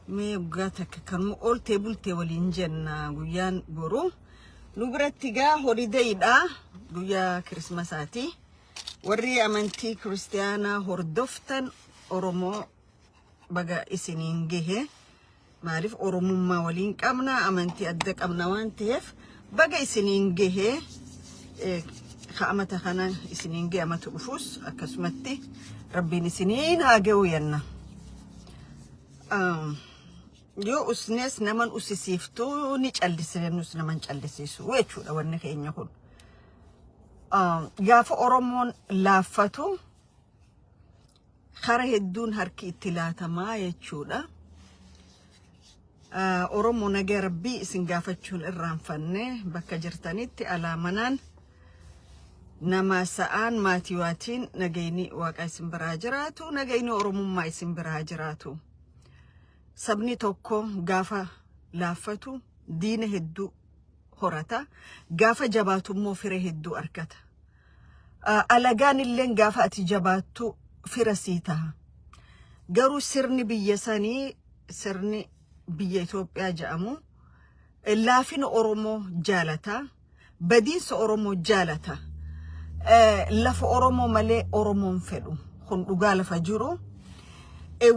مي وقاتك كانوا أول تيبل تولين جنة ويان برو نبرة تجا هوليداي دا ويا كريسماساتي وري أمانتي كريستيانا هردفتن أورمو بقى إسنين جه معرف أورمو ما ولين كامنا أمانتي أدك أمنا وانتهف بقى إسنين جه خامة خنا إسنين جه أمتو أفوس أكسمتي ربي سنين هاجوينا يو أسناس نمان أسيسيفتو نيجالسين نس نمان جالسيسو ويشو أورني خين يقول يا فأورمون لافتو خره الدون هركي تلاتا ما يشولا أورمون نجربي سنجافتشون الرام فنه بكجرتانيتي على منان nama sa'an maatiwaatiin nagayni waaqa isin biraa jiraatu nagayni oromummaa isin biraa jiraatu sabni tokko gaafa laaffatu diina hedduu horata gaafa jabaatu immoo fira hedduu argata alagaan illee gaafa ati jabaattu fira sii ta'a garuu sirni biyya sanii sirni biyya Itoophiyaa jedhamu laafina oromoo jaalata badiinsa oromoo jaalata lafa oromoo malee oromoon fedhu kun dhugaa lafa jiru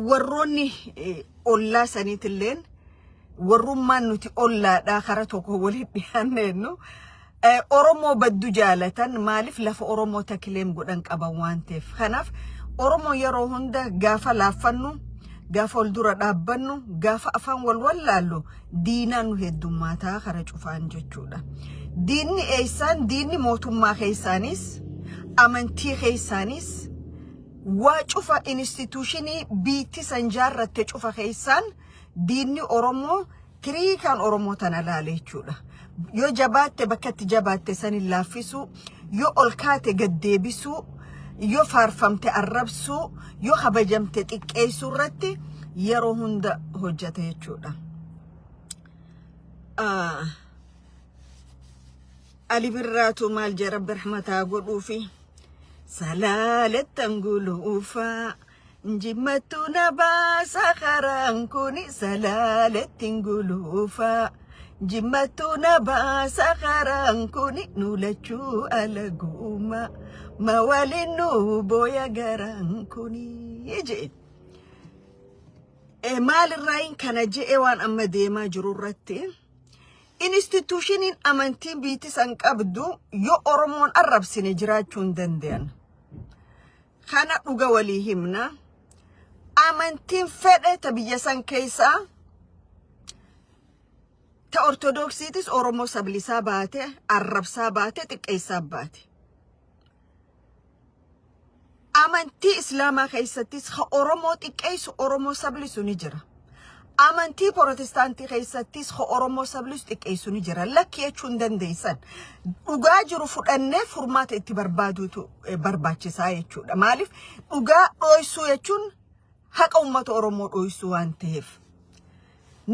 warroonni ollaa saniitilleen warrummaan nuti ollaadhaa kara tokko walitti dhiyaanneenu oromoo baddu jaalatan maaliif lafa oromoo takileem godhan qaban waan ta'eef kanaaf oromoo yeroo hunda gaafa laaffannu gaafa ol dura dhaabbannu gaafa afaan wal wallaallu diinaan nu heddummataa kara cufaan jechuudha diinni eessaan diinni mootummaa keessaanis amantii keessaanis waa cufa institutionii biitti sanjaarratte cufa keessaan diinni oromoo kiriikaan oromoo tana laale jechuudha yoo jabaatte bakkatti jabaatte sanin laaffisu yoo ol kaate gaddeebisu yoo faarfamte arrabsu yoo habajamte xiqqeessu irratti yeroo hunda hojjete jechuudha Ali birraatu maal jarab rahmataa godhuufi salaalettan guluufa njimmattu nabaasa karaan kuni salaalettin guluufa njimmattu nabaasa karaan kuni nulachuu alaguuma mawalin nu booya garaan kuni jee maal irraayin kana jee waan amma deemaa jiru irratti institutionin amantii biiti san qabdu yo oromoon arrabsine jiraachuun dandean kana dhuga walii himna amantiin fedhe ta biyya san keessa ta ortodoksiitis oromoo sablisaa baate arrabsaa baate xiqqeessaa baate amantii islaamaa keessattis ha oromoo xiqqeessu oromoo sablisu ni jira amantii protestaantii keessattis ho oromoo sablus xiqqeessu ni jira lakki jechuun dandeessan dhugaa jiru fudhannee furmaata itti barbaaduutu barbaachisaa jechuudha maaliif dhugaa dhoysuu jechuun haqa ummata oromoo dhoysuu waan ta'eef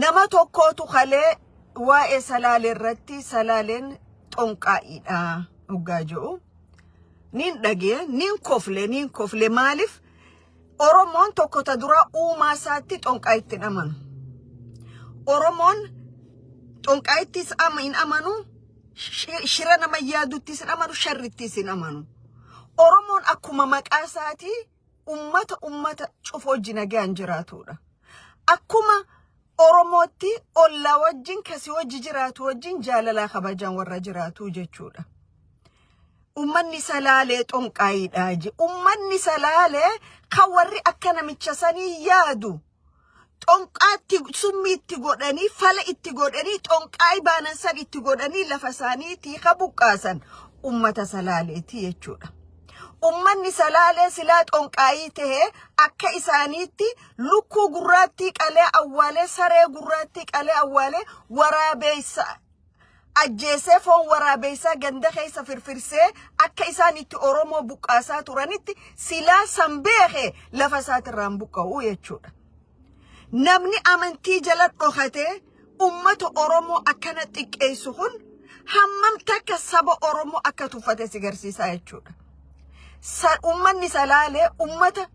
nama tokkootu kalee waa'ee salaalee irratti salaaleen xonqaa'iidha dhugaa jiru nin dhagee nin kofle maaliif oromoon tokko ta dura uumaa isaatti xonqaa'itti amanu Oromon xonqaayittis in amanu shira nama yaaduttis in amanu sharrittis in amanu Oromon akkuma maqaa isaati ummata cufooji nagaan jiraatudha akkuma Oromootti olla wajjin kasi wajji jiraatu wajjin jaalala kabajaan warra jiraatu jechuudha ummanni salaalee xonqaayiidhaaji ummanni salaalee kan warri akka namicha sanii yaadu xonqaatti summi itti godhanii fala itti godhanii xonqaayi baanan san itti godhanii lafa isaaniitii kabuqqaasan ummata salaaleeti jechuudha ummanni salaalee silaa xonqaayii ta'ee akka isaaniitti lukkuu gurraattii qalee awwaalee saree gurraattii qalee awwaalee waraabeessa ajjeesee foon waraabeessaa ganda keessa firfirsee akka isaaniitti oromoo buqqaasaa turanitti silaa sanbeekee lafa isaatirraan buqqa'uu jechuudha namni amantii jala dhokatee ummata oromoo akkana xiqqeessu kun hammam takka saba oromoo akka tuffate si garsiisaa jechuudha ummanni salaalee ummata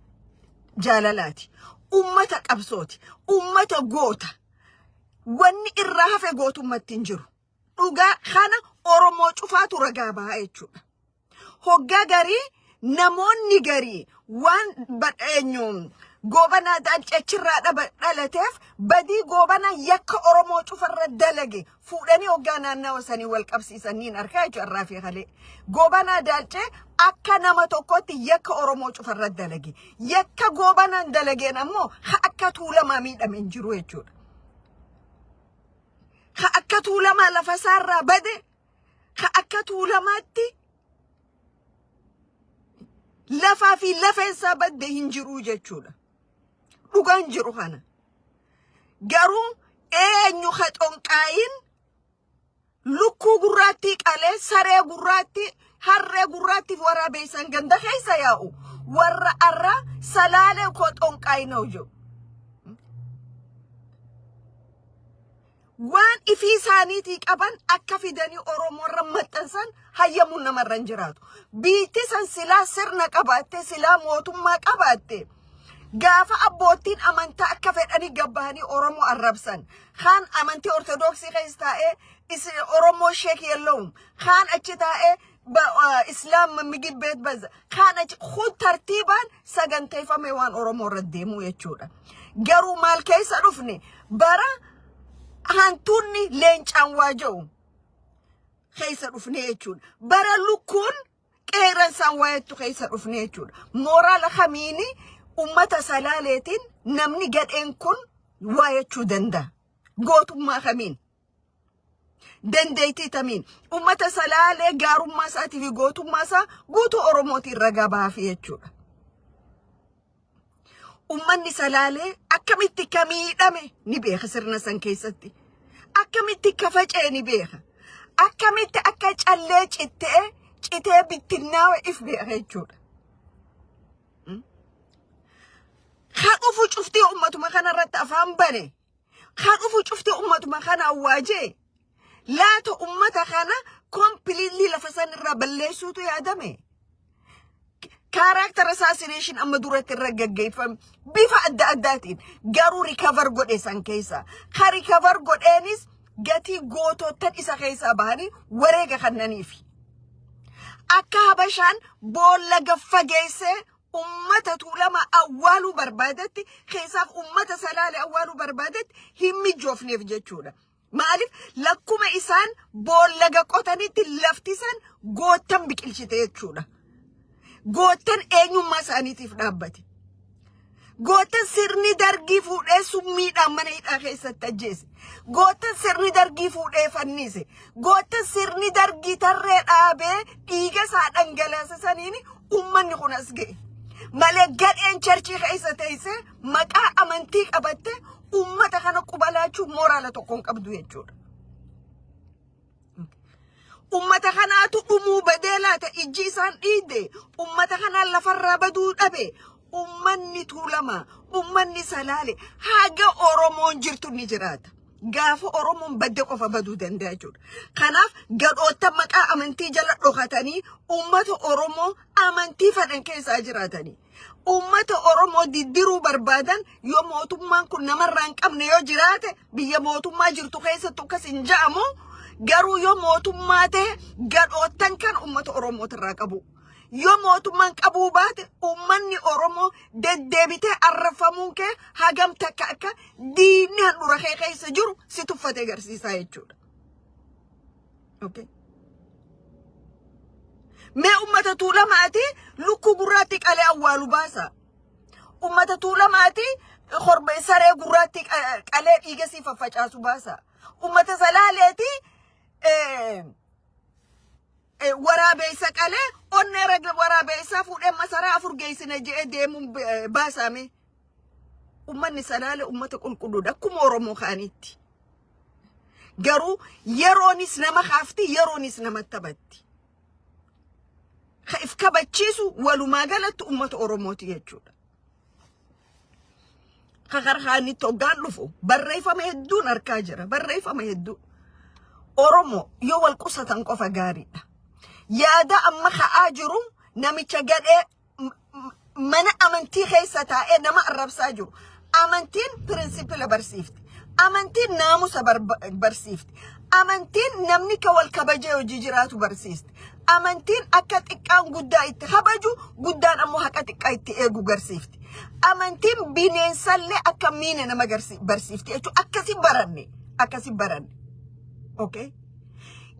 jaalalaati ummata qabsooti ummata goota wanni irraa hafe gootummatti hin jiru dhugaa kana oromoo cufaatu ragaa bahaa jechuudha hoggaa garii namoonni garii waan badheenyuun goobana dalchachirraa dhalateef badii goobana yakka oromoo cufarra dalage fuudhanii hoggaa naannawa sanii wal qabsiisaniin arkaa jechuudha irraa fi halee goobana dalchee akka nama tokkotti yakka oromoo cufarra dalage yakka goobanaan dalageen ammoo akka tuulamaa miidhame hin jiru jechuudha akka tuulamaa lafa isaarraa bade akka tuulamaatti lafaa fi lafeensaa badde hin jiru jechuudha dhugaan jiru kana garuu eenyu haxonqaayin lukkuu gurraattii qalee saree gurraattii harree gurraattiif waraabeessan ganda keessa yaa'u warra arra salaalee koxonqaayinoo jiru waan ifii isaaniitii qaban akka fidanii oromoorra maxxansan hayyamuun namarra hin jiraatu biitti san silaa sirna qabaatte silaa mootummaa qabaatte gaafa abbootiin amantaa akka fedhanii gabbahanii oromoo arrabsan kaan amantii ortodoksii keessa taa'ee oromoo sheek yelloom kaan achi taa'ee islaam migibbeet baza kaan achi khud tartiibaan saganteeffame waan oromoo irra deemuu jechuudha garuu maal keessa dhufne bara hantuunni leencaan waaja'u keessa dhufne jechuudha bara lukkuun qeeransaan waayettu keessa dhufne jechuudha mooraala kamiini ummata salaaleetiin namni gadheen kun waayechuu danda'a gootummaa kamiin dandeettii tamiin ummata salaalee gaarummaa isaatii fi gootummaa isaa guutuu oromootiin ragaa baafi jechuudha ummanni salaalee akkamitti kamiidhame ni beeka sirna san keessatti akkamitti kafacee ni beeka akkamitti akka callee citee bittinnaawe if beeka jechuudha خاطفو شفتي أمتو مخانا رت أفهم بني خاطفو شفتي أمتو مخانا واجي لا تو أمتا خانا كومبليتلي لفسان الرابليسو تو يا دمي كاركتر اساسينيشن أما دورت الرقاقي فهم بيفا أداتين قارو ريكافر قد إسان كيسا خا ريكافر قد إنيس قاتي قوتو تد إسا خيسا باني وريقا خناني في أكا هبشان بول لقفا جيسي ummata tulama awwalu barbaadatti keessaaf ummata salaale awwalu barbaadatti himmi joofneef jechuudha maalif lakkuma isaan boollaga qotanitti laftisan gootan biqilchite jechuudha gootan eenyummaa isaaniitiif dhaabbate gootan sirni dargii fuudhee summiidhaan mana hidhaa keessatti ajjeese gootan sirni dargii fuudhee fannise gootan sirni dargii tarree dhaabee dhiiga isaa dhangalaasisaniini ummanni kun as ga'e malee gadheen charchii keessa teessee maqaa amantii qabatte ummata kana qubalaachuu mooraala tokkoon qabdu jechuudha. Ummata kanaatu dhumuu badee laata ijji isaan dhiidde ummata kanaan lafarraa baduu dhabe ummanni tuulama ummanni salaale haga oromoon jirtu ni jiraata. Gaafa oromoon badde qofa baduu danda'a jechuudha. Kanaaf gadhoota maqaa amantii jala dhokatanii ummata oromoo amantii fedhan keessaa jiraatanii. Ummata oromoo diddiruu barbaadan yoo mootummaan kun namarraa hin qabne yoo jiraate biyya mootummaa jirtu keessatti akkas hin ja'amu garuu yoo mootummaa ta'e gadhootan kan ummata oromootirraa qabu. Yoo mootummaan qabuu baate ummanni oromoo deddeebitee arrafamuun kee hagam takka akka diinni handhuura kee keessa jiru si tuffatee agarsiisaa jechuudha. Okay. Mee ummata tuulamaati lukkuu gurraatti qalee awwaalu baasa. Ummata tuulamaati korbee saree gurraatti qalee dhiiga si faffacaasu baasa. Ummata salaaleeti waraabessa qalee onnee raga waraabessa fuudhee masaraa afur geessine jedhee deemuun baasame. Ummanni salaale ummata qulqulluudha akkuma oromoo kaanitti. Garuu yeroonis nama kaafti yeroonis nama taphatti. If kabachiisu walumaa galatti ummata oromooti jechuudha. Kakarhaani toggaan dhufu barreeffama hedduun arkaa jira barreeffama hedduu. Oromoo yoo wal qusatan qofa gaariidha. Yaada amma ka'aa jiru namicha gadhee mana amantii keessa taa'ee nama arrabsaa jiru. amantiin pirinsipila barsiifti. Amantiin naamusa barsiifti. Amantiin namni ka wal kabajee hojii jiraatu barsiifti. Amantiin akka xiqqaan guddaa itti kabaju, guddaan ammoo haqa xiqqaa itti eegu garsiifti. Amantiin bineensallee akka miine nama barsiifti jechuudha. Akkasi baranne. Okay?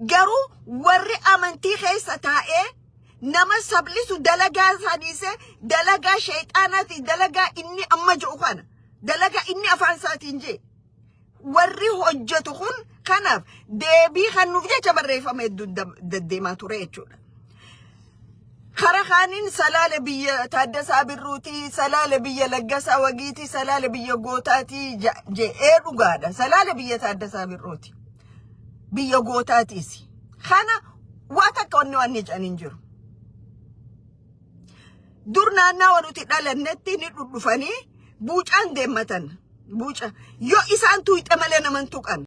Garuu warri amantii keessa taa'ee nama sablisu dalagaa sadiise, dalagaa shayxaanaati, dalagaa inni amma jiru kana, dalagaa inni afaan isaatiin jee. Warri hojjetu kun kanaaf deebii kan nuuf jecha barreeffame deddeemaa ture jechuudha. Kara kaanin salaale biyya Taaddasaa Birruutii, salaale biyya Laggasaa Wagiitii, salaale biyya Gootaatii je'ee dhugaadha. Salaale biyya Taaddasaa Birruutii. Biyya Gootaatiis. Kana waa takka waan jedhaniin jiru. Dur naannaa wanuti dhalannetti ni dhudhufanii buucaan deemmatan. Buuca. Yoo isaan tuuyixe malee naman tuqan.